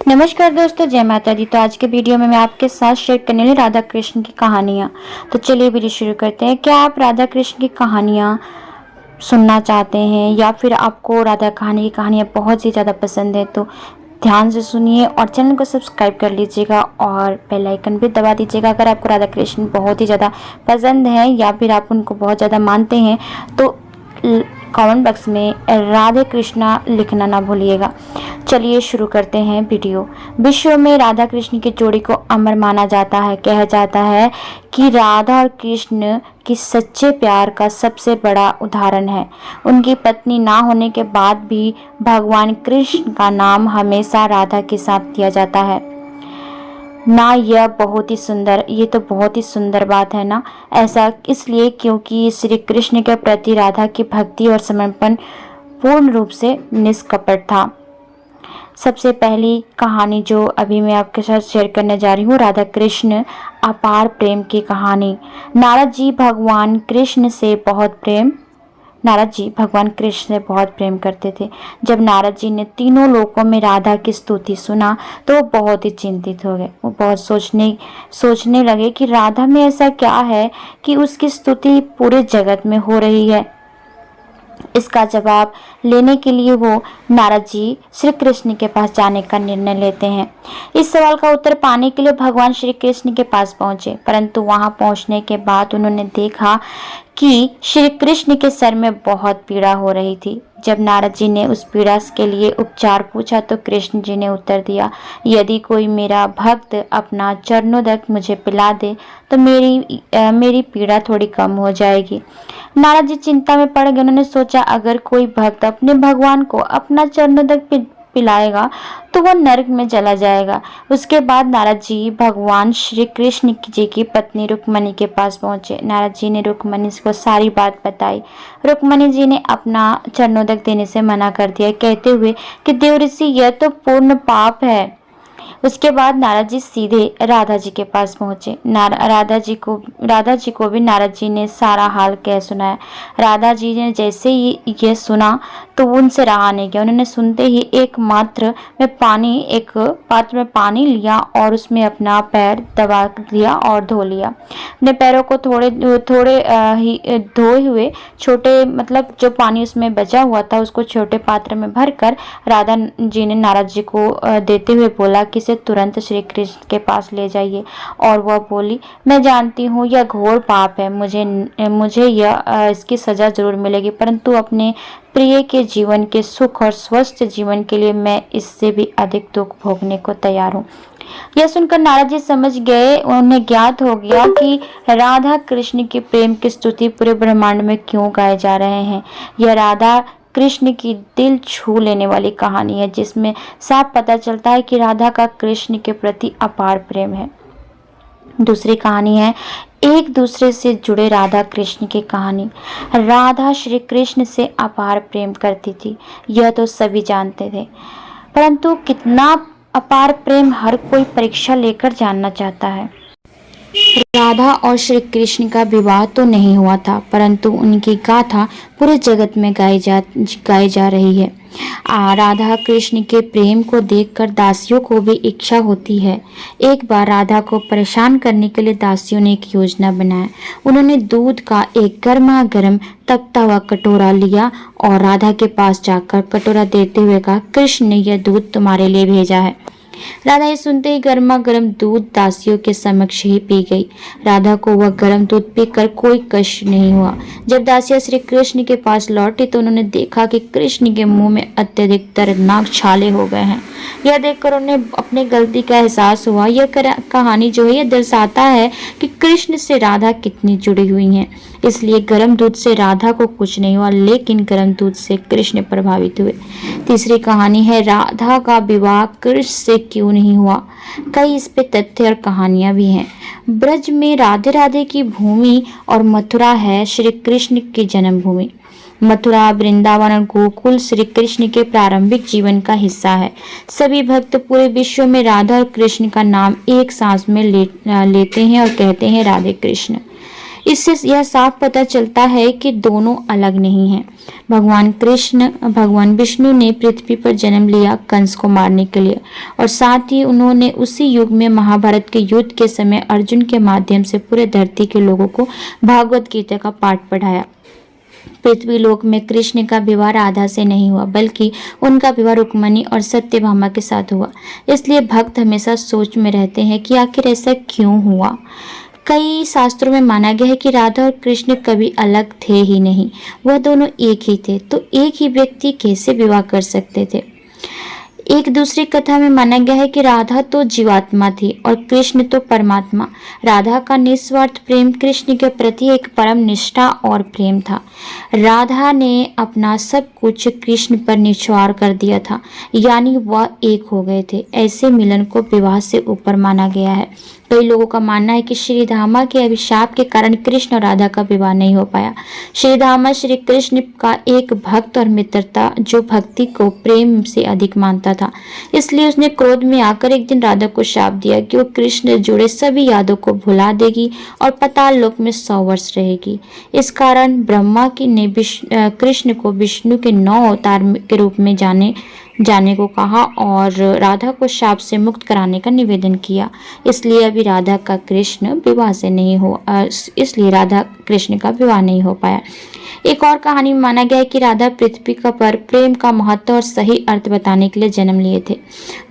नमस्कार दोस्तों, जय माता दी। तो आज के वीडियो में मैं आपके साथ शेयर करने वाली राधा कृष्ण की कहानियाँ। तो चलिए वीडियो शुरू करते हैं। क्या आप राधा कृष्ण की कहानियाँ सुनना चाहते हैं या फिर आपको राधा कहानी की कहानियाँ बहुत ही ज़्यादा पसंद है? तो ध्यान से सुनिए और चैनल को सब्सक्राइब कर लीजिएगा और बेल आइकन भी दबा दीजिएगा। अगर आपको राधा कृष्ण बहुत ही ज़्यादा पसंद है या फिर आप उनको बहुत ज़्यादा मानते हैं तो कमेंट बॉक्स में राधे कृष्णा लिखना ना भूलिएगा। चलिए शुरू करते हैं वीडियो। विश्व में राधा कृष्ण की जोड़ी को अमर माना जाता है। कहा जाता है कि राधा और कृष्ण की सच्चे प्यार का सबसे बड़ा उदाहरण है। उनकी पत्नी ना होने के बाद भी भगवान कृष्ण का नाम हमेशा राधा के साथ दिया जाता है ना। यह बहुत ही सुंदर, ये तो बहुत ही सुंदर बात है ना। ऐसा इसलिए क्योंकि श्री कृष्ण के प्रति राधा की भक्ति और समर्पण पूर्ण रूप से निष्कपट था। सबसे पहली कहानी जो अभी मैं आपके साथ शेयर करने जा रही हूँ, राधा कृष्ण अपार प्रेम की कहानी। नारद जी भगवान कृष्ण से बहुत प्रेम करते थे। जब नारद जी ने तीनों लोकों में राधा की स्तुति सुना तो वो बहुत ही चिंतित हो गए। वो बहुत सोचने लगे कि राधा में ऐसा क्या है कि उसकी स्तुति पूरे जगत में हो रही है। इसका जवाब लेने के लिए वो नारद जी श्री कृष्ण के पास जाने का निर्णय लेते हैं। इस सवाल का उत्तर पाने के लिए भगवान श्री कृष्ण के पास पहुंचे, परंतु वहां पहुंचने के बाद उन्होंने देखा कि श्री कृष्ण के सर में बहुत पीड़ा हो रही थी। जब नारद जी ने उस पीड़ा के लिए उपचार पूछा तो कृष्ण जी ने उत्तर दिया, यदि कोई मेरा भक्त अपना चरणोदक मुझे पिला दे तो मेरी पीड़ा थोड़ी कम हो जाएगी। नारद जी चिंता में पड़ गए। उन्होंने सोचा, अगर कोई भक्त अपने भगवान को अपना चरणोदक पिलाएगा तो वह नरक में चला जाएगा। उसके बाद नारद जी भगवान श्री कृष्ण जी की पत्नी रुक्मणी के पास पहुंचे। नारद जी ने रुक्मणी को सारी बात बताई। रुक्मणी जी ने अपना चरणोदक देने से मना कर दिया, कहते हुए कि देवऋषि, यह तो पूर्ण पाप है। उसके बाद नारद जी सीधे राधा जी के पास पहुंचे। राधा जी को भी नारद जी ने सारा हाल कह सुनाया। राधा जी ने जैसे ही यह सुना तो उनसे रहा नहीं गया। उन्होंने सुनते ही एक पात्र में पानी लिया और उसमें अपना पैर दबा दिया और धो लिया। अपने पैरों को थोड़े ही धोए हुए जो पानी उसमें बचा हुआ था उसको छोटे पात्र में भरकर राधा जी ने नारद जी को देते हुए बोला कि इसे तुरंत श्री कृष्ण के पास ले जाइए। और वह बोली, मैं जानती हूँ यह घोर पाप है, मुझे इसकी सजा जरूर मिलेगी, परंतु अपने प्रिय के जीवन के सुख और स्वस्थ जीवन के लिए मैं इससे भी अधिक दुख भोगने को तैयार हूँ। यह सुनकर नारद जी समझ गए। उन्हें ज्ञात हो गया कि राधा कृष्ण के प्रेम की स्तुति पूरे ब्रह्मांड में क्यों गाए जा रहे हैं। यह राधा कृष्ण की दिल छू लेने वाली कहानी है, जिसमें साफ पता चलता है कि राधा का कृष्ण के प्रति अपार प्रेम है। दूसरी कहानी है एक दूसरे से जुड़े राधा कृष्ण की कहानी। राधा श्री कृष्ण से अपार प्रेम करती थी, यह तो सभी जानते थे, परंतु कितना अपार प्रेम हर कोई परीक्षा लेकर जानना चाहता है। राधा और श्री कृष्ण का विवाह तो नहीं हुआ था, परंतु उनकी गाथा पूरे जगत में गाई जा रही है। राधा कृष्ण के प्रेम को देखकर दासियों को भी इच्छा होती है। एक बार राधा को परेशान करने के लिए दासियों ने एक योजना बनाया। उन्होंने दूध का एक गर्मा गर्म तपता हुआ कटोरा लिया और राधा के पास जाकर कटोरा देते हुए कहा, कृष्ण ने यह दूध तुम्हारे लिए भेजा है। राधा ये सुनते ही गर्मा गर्म दूध दासियों के समक्ष ही पी गई। राधा को वह गर्म दूध पीकर कोई कष्ट नहीं हुआ। जब दासियां श्री कृष्ण के पास लौटी तो उन्होंने देखा कि कृष्ण के मुंह में अत्यधिक दर्दनाक छाले हो गए हैं। यह देखकर उन्हें अपनी गलती का एहसास हुआ। यह कहानी जो है यह दर्शाता है कि कृष्ण से राधा कितनी जुड़ी हुई हैं। इसलिए गर्म दूध से राधा को कुछ नहीं हुआ, लेकिन गर्म दूध से कृष्ण प्रभावित हुए। तीसरी कहानी है राधा का विवाह कृष्ण से क्यों नहीं हुआ। कई इस पे तथ्य और कहानियां भी हैं। ब्रज में राधे राधे की भूमि और मथुरा है श्री कृष्ण की जन्मभूमि। मथुरा, वृंदावन और गोकुल श्री कृष्ण के प्रारंभिक जीवन का हिस्सा है। सभी भक्त पूरे विश्व में राधा और कृष्ण का नाम एक सांस में लेते हैं और कहते हैं, राधे कृष्ण। इससे यह साफ पता चलता है कि दोनों अलग नहीं हैं। भगवान विष्णु ने पृथ्वी पर जन्म लिया कंस को मारने के लिए, और साथ ही उन्होंने उसी युग में महाभारत के युद्ध के समय अर्जुन के माध्यम से पूरे धरती के लोगों को भागवत गीता का पाठ पढ़ाया। पृथ्वी लोक में कृष्ण का विवाह राधा से नहीं हुआ, बल्कि उनका विवाह रुक्मिणी और सत्यभामा के साथ हुआ। इसलिए भक्त हमेशा सोच में रहते हैं कि आखिर ऐसा क्यों हुआ। कई शास्त्रों में माना गया है कि राधा और कृष्ण कभी अलग थे ही नहीं, वह दोनों एक ही थे। तो एक ही व्यक्ति कैसे विवाह कर सकते थे। एक दूसरी कथा में माना गया है कि राधा तो जीवात्मा थी और कृष्ण तो परमात्मा। राधा का निस्वार्थ प्रेम कृष्ण के प्रति एक परम निष्ठा और प्रेम था। राधा ने अपना सब कुछ कृष्ण पर निछावर कर दिया था, यानी वह एक हो गए थे। ऐसे मिलन को विवाह से ऊपर माना गया है। कई लोगों का मानना है कि श्रीधामा के अभिशाप के कारण कृष्ण और राधा का विवाह नहीं हो पाया। श्रीधामा श्री कृष्ण का एक भक्त और मित्र था, जो भक्ति को प्रेम से अधिक मानता था। इसलिए उसने क्रोध में आकर एक दिन राधा को शाप दिया कि वो कृष्ण जुड़े सभी यादों को भुला देगी और पाताल लोक में 100 वर्ष रहेगी। इस कारण ब्रह्मा ने कृष्ण को विष्णु के 9 अवतार के रूप में जाने को कहा और राधा को शाप से मुक्त कराने का निवेदन किया। इसलिए अभी राधा का कृष्ण का विवाह नहीं हो पाया। एक और कहानी में माना गया है कि राधा पृथ्वी का पर प्रेम का महत्व और सही अर्थ बताने के लिए जन्म लिए थे,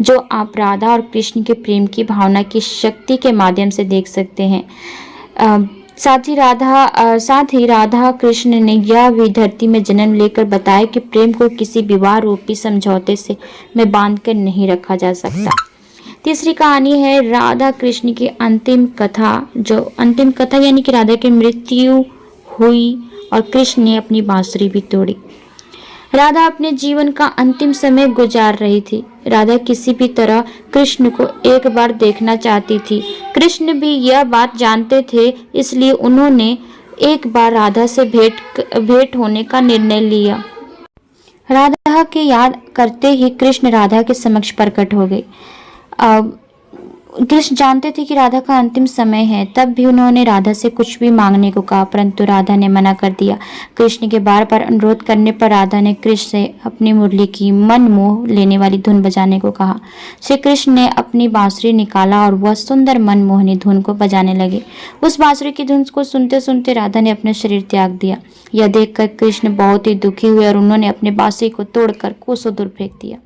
जो आप राधा और कृष्ण के प्रेम की भावना की शक्ति के माध्यम से देख सकते हैं। साथ ही राधा कृष्ण ने यह भी धरती में जन्म लेकर बताया कि प्रेम को किसी विवाह रूपी समझौते से में बांधकर नहीं रखा जा सकता। तीसरी कहानी है राधा कृष्ण की अंतिम कथा यानी कि राधा की मृत्यु हुई और कृष्ण ने अपनी बांसुरी भी तोड़ी। राधा अपने जीवन का अंतिम समय गुजार रही थी। राधा किसी भी तरह कृष्ण को एक बार देखना चाहती थी। कृष्ण भी यह बात जानते थे, इसलिए उन्होंने एक बार राधा से भेंट होने का निर्णय लिया। राधा के याद करते ही कृष्ण राधा के समक्ष प्रकट हो गए। कृष्ण जानते थे कि राधा का अंतिम समय है, तब भी उन्होंने राधा से कुछ भी मांगने को कहा, परंतु राधा ने मना कर दिया। कृष्ण के बार बार अनुरोध करने पर राधा ने कृष्ण से अपनी मुरली की मन मोह लेने वाली धुन बजाने को कहा। श्री कृष्ण ने अपनी बांसुरी निकाला और वह सुंदर मनमोहनी धुन को बजाने लगे। उस बांसुरी की धुन को सुनते सुनते राधा ने अपना शरीर त्याग दिया। यह देखकर कृष्ण बहुत ही दुखी हुए और उन्होंने अपने बांसुरी को तोड़कर कोसों दूर फेंक दिया।